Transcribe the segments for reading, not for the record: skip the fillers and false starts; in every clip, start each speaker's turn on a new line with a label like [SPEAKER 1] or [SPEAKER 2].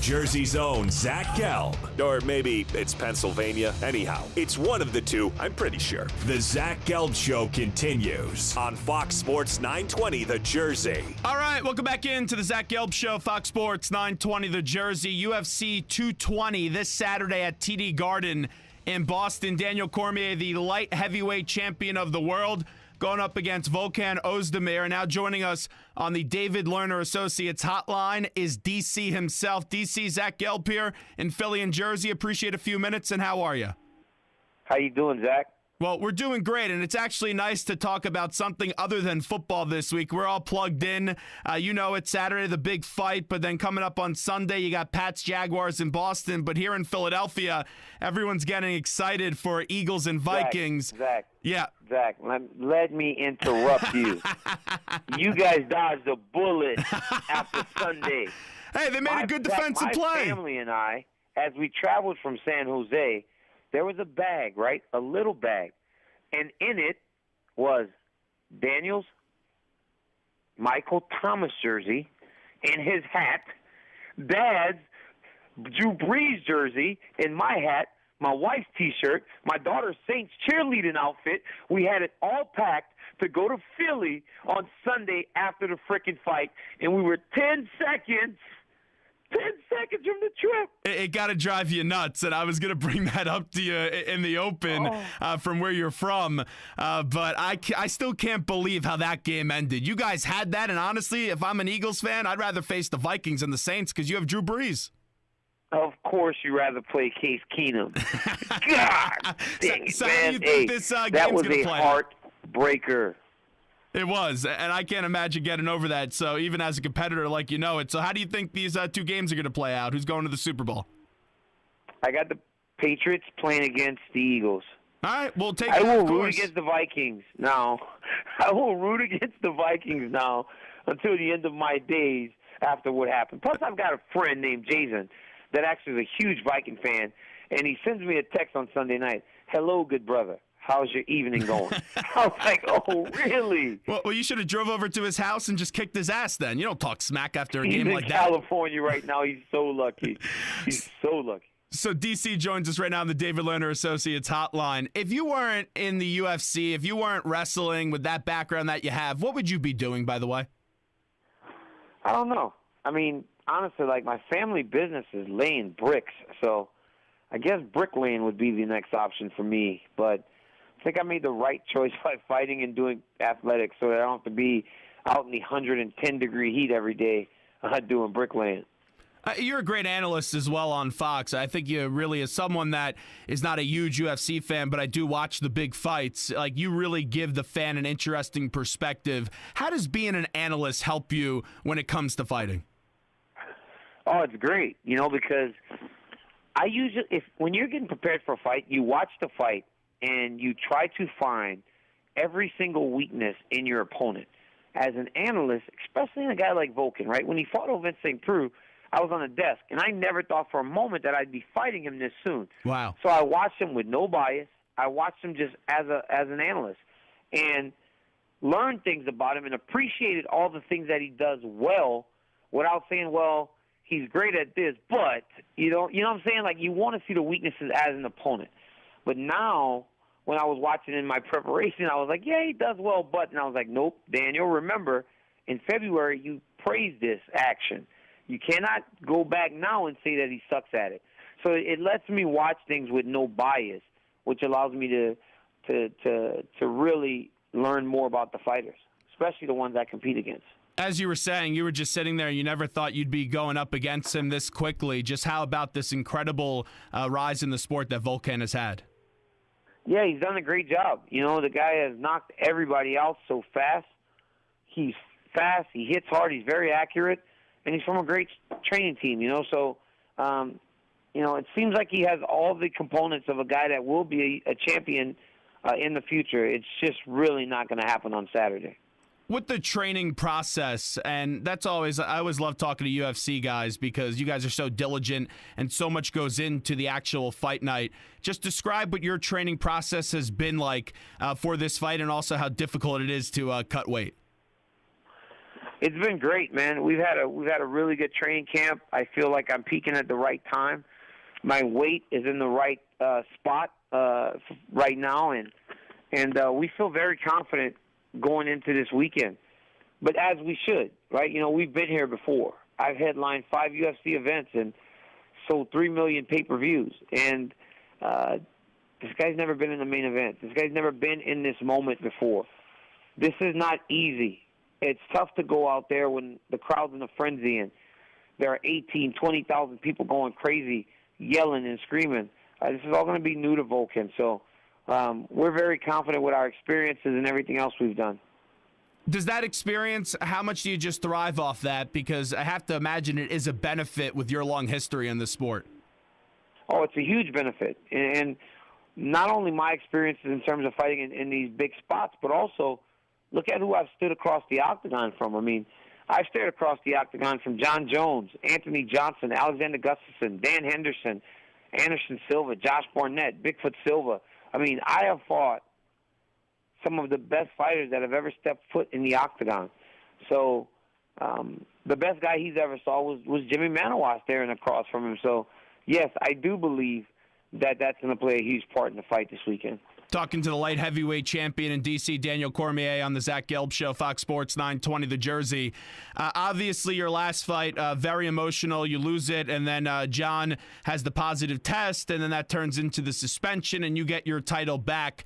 [SPEAKER 1] Jersey's own Zach Gelb. Or maybe it's Pennsylvania. Anyhow, it's one of the two, I'm pretty sure. The Zach Gelb Show continues on Fox Sports 920 The Jersey.
[SPEAKER 2] All right, welcome back into the Zach Gelb Show, Fox Sports 920 The Jersey. UFC 220 this Saturday at TD Garden in Boston. Daniel Cormier, the light heavyweight champion of the world, going up against Volkan Oezdemir. Now joining us on the David Lerner Associates hotline is DC himself. DC, Zach Gelb here in Philly and Jersey. Appreciate a few minutes, and how are you?
[SPEAKER 3] How you doing, Zach?
[SPEAKER 2] Well, we're doing great, and it's actually nice to talk about something other than football this week. We're all plugged in. It's Saturday, the big fight, but then coming up on Sunday, you got Pats Jaguars in Boston. But here in Philadelphia, everyone's getting excited for Eagles and Vikings.
[SPEAKER 3] Zach.
[SPEAKER 2] Yeah.
[SPEAKER 3] Zach, let me interrupt you. You guys dodged a bullet after Sunday.
[SPEAKER 2] Hey, they made a good defensive play.
[SPEAKER 3] My family and I, as we traveled from San Jose, there was a bag, right? A little bag. And in it was Daniel's Michael Thomas jersey and his hat, Dad's Drew Brees jersey and my hat, my wife's T-shirt, my daughter's Saints cheerleading outfit. We had it all packed to go to Philly on Sunday after the frickin' fight, and we were 10 seconds from the trip.
[SPEAKER 2] It got to drive you nuts, and I was going to bring that up to you in the open from where you're from, but I still can't believe how that game ended. You guys had that, and honestly, if I'm an Eagles fan, I'd rather face the Vikings than the Saints because you have Drew Brees.
[SPEAKER 3] Of course, you rather play Case Keenum. God dang it,
[SPEAKER 2] so
[SPEAKER 3] man.
[SPEAKER 2] how do you think this game's
[SPEAKER 3] that was
[SPEAKER 2] gonna
[SPEAKER 3] a
[SPEAKER 2] play
[SPEAKER 3] heartbreaker.
[SPEAKER 2] It was, and I can't imagine getting over that. So even as a competitor, like you know it. So how do you think these two games are going to play out? Who's going to the Super Bowl?
[SPEAKER 3] I got the Patriots playing against the Eagles.
[SPEAKER 2] All right, we'll take.
[SPEAKER 3] I will root against the Vikings now. I will root against the Vikings now until the end of my days after what happened. Plus, I've got a friend named Jason that actually is a huge Viking fan, and he sends me a text on Sunday night. Hello, good brother. How's your evening going? I was like, oh, really?
[SPEAKER 2] Well, you should have drove over to his house and just kicked his ass then. You don't talk smack after a game like that.
[SPEAKER 3] He's in California right now. He's so lucky. He's so lucky.
[SPEAKER 2] So DC joins us right now on the David Lerner Associates hotline. If you weren't in the UFC, if you weren't wrestling with that background that you have, what would you be doing, by the way?
[SPEAKER 3] I don't know. I mean, honestly, like my family business is laying bricks, so I guess bricklaying would be the next option for me. But I think I made the right choice by fighting and doing athletics so that I don't have to be out in the 110-degree heat every day doing bricklaying.
[SPEAKER 2] You're a great analyst as well on Fox. I think you really, as someone that is not a huge UFC fan, but I do watch the big fights, like you really give the fan an interesting perspective. How does being an analyst help you when it comes to fighting?
[SPEAKER 3] Oh, it's great, because I usually, when you're getting prepared for a fight, you watch the fight and you try to find every single weakness in your opponent. As an analyst, especially in a guy like Volkan, right? When he fought over St. Preux, I was on the desk, and I never thought for a moment that I'd be fighting him this soon.
[SPEAKER 2] Wow.
[SPEAKER 3] So I watched him with no bias. I watched him just as an analyst and learned things about him and appreciated all the things that he does well without saying, well, he's great at this, but, you know what I'm saying? Like, you want to see the weaknesses as an opponent. But now, when I was watching in my preparation, I was like, yeah, he does well, but, and I was like, nope, Daniel, remember, in February, you praised this action. You cannot go back now and say that he sucks at it. So it lets me watch things with no bias, which allows me to really learn more about the fighters, especially the ones I compete against.
[SPEAKER 2] As you were saying, you were just sitting there. You never thought you'd be going up against him this quickly. Just how about this incredible rise in the sport that Volkan has had?
[SPEAKER 3] Yeah, he's done a great job. The guy has knocked everybody out so fast. He's fast. He hits hard. He's very accurate. And he's from a great training team, So, it seems like he has all the components of a guy that will be a champion in the future. It's just really not going to happen on Saturday.
[SPEAKER 2] With the training process, and I always love talking to UFC guys because you guys are so diligent and so much goes into the actual fight night. Just describe what your training process has been like for this fight and also how difficult it is to cut weight.
[SPEAKER 3] It's been great, man. We've had a really good training camp. I feel like I'm peaking at the right time. My weight is in the right spot right now, and we feel very confident going into this weekend. But as we should, right? We've been here before. I've headlined 5 UFC events and sold 3 million pay-per-views, and this guy's never been in the main event. This guy's never been in this moment before. This is not easy. It's tough to go out there when the crowd's in a frenzy and there are 18, 20,000 people going crazy, yelling and screaming. This is all going to be new to Volkan. So we're very confident with our experiences and everything else we've done.
[SPEAKER 2] Does that experience, how much do you just thrive off that? Because I have to imagine it is a benefit with your long history in the sport.
[SPEAKER 3] Oh, it's a huge benefit. And not only my experiences in terms of fighting in these big spots, but also look at who I've stood across the octagon from. I mean, I've stared across the octagon from John Jones, Anthony Johnson, Alexander Gustafsson, Dan Henderson, Anderson Silva, Josh Barnett, Bigfoot Silva. I mean, I have fought some of the best fighters that have ever stepped foot in the octagon. So the best guy he's ever saw was Jimmy Manoa staring across from him. So, yes, I do believe that that's going to play a huge part in the fight this weekend.
[SPEAKER 2] Talking to the light heavyweight champion in D.C., Daniel Cormier, on the Zach Gelb Show, Fox Sports 920 The Jersey. Obviously, your last fight, very emotional. You lose it, and then John has the positive test, and then that turns into the suspension, and you get your title back.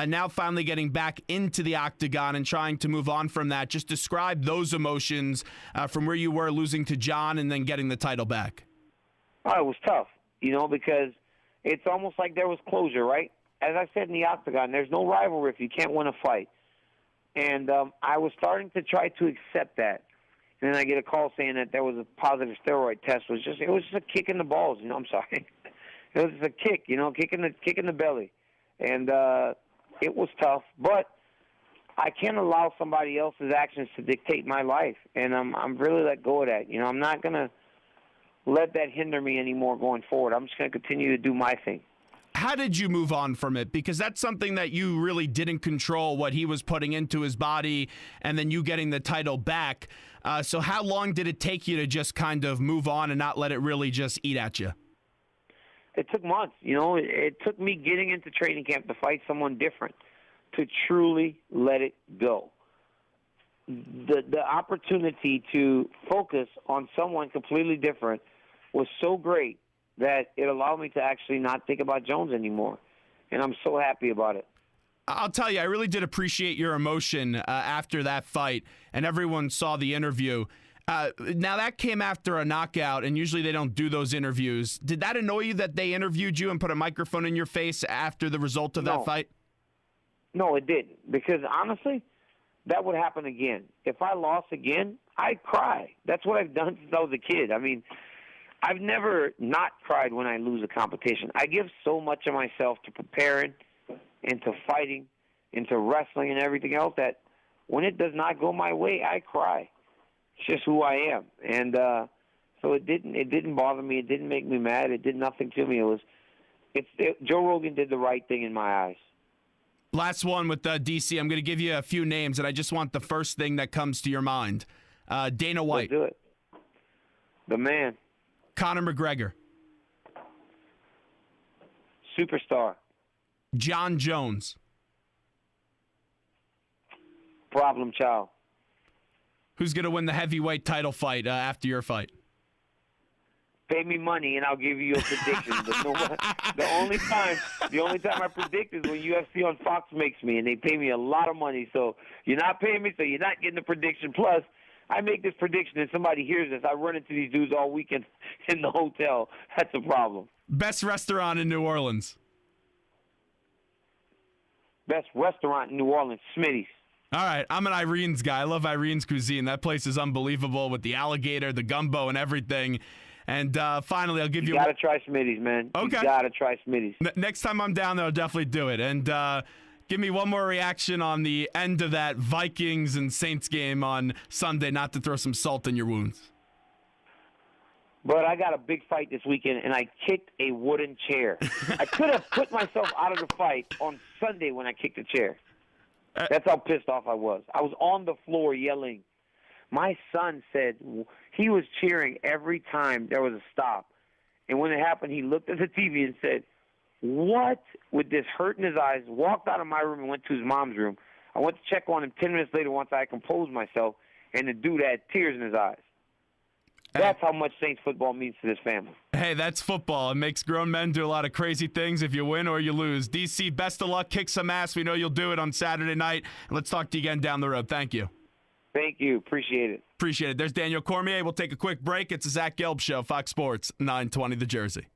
[SPEAKER 2] Now finally getting back into the octagon and trying to move on from that. Just describe those emotions from where you were losing to John and then getting the title back.
[SPEAKER 3] Oh, it was tough, because it's almost like there was closure, right? As I said in the octagon, there's no rivalry if you can't win a fight. And I was starting to try to accept that. And then I get a call saying that there was a positive steroid test. It was just a kick in the balls. I'm sorry. It was just a kick, kick in the belly. And it was tough. But I can't allow somebody else's actions to dictate my life. And I'm really let go of that. I'm not going to let that hinder me anymore going forward. I'm just going to continue to do my thing.
[SPEAKER 2] How did you move on from it? Because that's something that you really didn't control, what he was putting into his body, and then you getting the title back. So how long did it take you to just kind of move on and not let it really just eat at you?
[SPEAKER 3] It took months. It took me getting into training camp to fight someone different to truly let it go. The opportunity to focus on someone completely different was so great that it allowed me to actually not think about Jones anymore. And I'm so happy about it.
[SPEAKER 2] I'll tell you, I really did appreciate your emotion after that fight, and everyone saw the interview. Now, that came after a knockout, and usually they don't do those interviews. Did that annoy you that they interviewed you and put a microphone in your face after the result of that fight?
[SPEAKER 3] No, it didn't. Because, honestly, that would happen again. If I lost again, I'd cry. That's what I've done since I was a kid. I mean, I've never not cried when I lose a competition. I give so much of myself to preparing and to fighting and to wrestling and everything else that when it does not go my way, I cry. It's just who I am. And so it didn't bother me. It didn't make me mad. It did nothing to me. Joe Rogan did the right thing in my eyes.
[SPEAKER 2] Last one with DC. I'm going to give you a few names, and I just want the first thing that comes to your mind. Dana White.
[SPEAKER 3] Let's do it. The man.
[SPEAKER 2] Conor McGregor.
[SPEAKER 3] Superstar.
[SPEAKER 2] John Jones.
[SPEAKER 3] Problem child.
[SPEAKER 2] Who's going to win the heavyweight title fight after your fight?
[SPEAKER 3] Pay me money and I'll give you a prediction. The only time I predict is when UFC on Fox makes me, and they pay me a lot of money. So you're not paying me, so you're not getting the prediction. Plus, I make this prediction and somebody hears this. I run into these dudes all weekend in the hotel. That's a problem.
[SPEAKER 2] Best restaurant in New Orleans.
[SPEAKER 3] Best restaurant in New Orleans, Smitty's.
[SPEAKER 2] All right, I'm an Irene's guy. I love Irene's cuisine. That place is unbelievable with the alligator, the gumbo, and everything. And finally, I'll give you...
[SPEAKER 3] You got to try Smitty's, man.
[SPEAKER 2] Okay.
[SPEAKER 3] You got to try Smitty's.
[SPEAKER 2] Next time I'm down there, I'll definitely do it. And give me one more reaction on the end of that Vikings and Saints game on Sunday, not to throw some salt in your wounds.
[SPEAKER 3] But I got a big fight this weekend, and I kicked a wooden chair. I could have put myself out of the fight on Sunday when I kicked the chair. That's how pissed off I was. I was on the floor yelling, My son said he was cheering every time there was a stop. And when it happened, he looked at the TV and said, what? With this hurt in his eyes, walked out of my room and went to his mom's room. I went to check on him 10 minutes later once I composed myself, and the dude had tears in his eyes. That's how much Saints football means to this family.
[SPEAKER 2] Hey, that's football. It makes grown men do a lot of crazy things if you win or you lose. DC, best of luck. Kick some ass. We know you'll do it on Saturday night. Let's talk to you again down the road. Thank you.
[SPEAKER 3] Thank you. Appreciate it.
[SPEAKER 2] Appreciate it. There's Daniel Cormier. We'll take a quick break. It's the Zach Gelb Show, Fox Sports 920 The Jersey.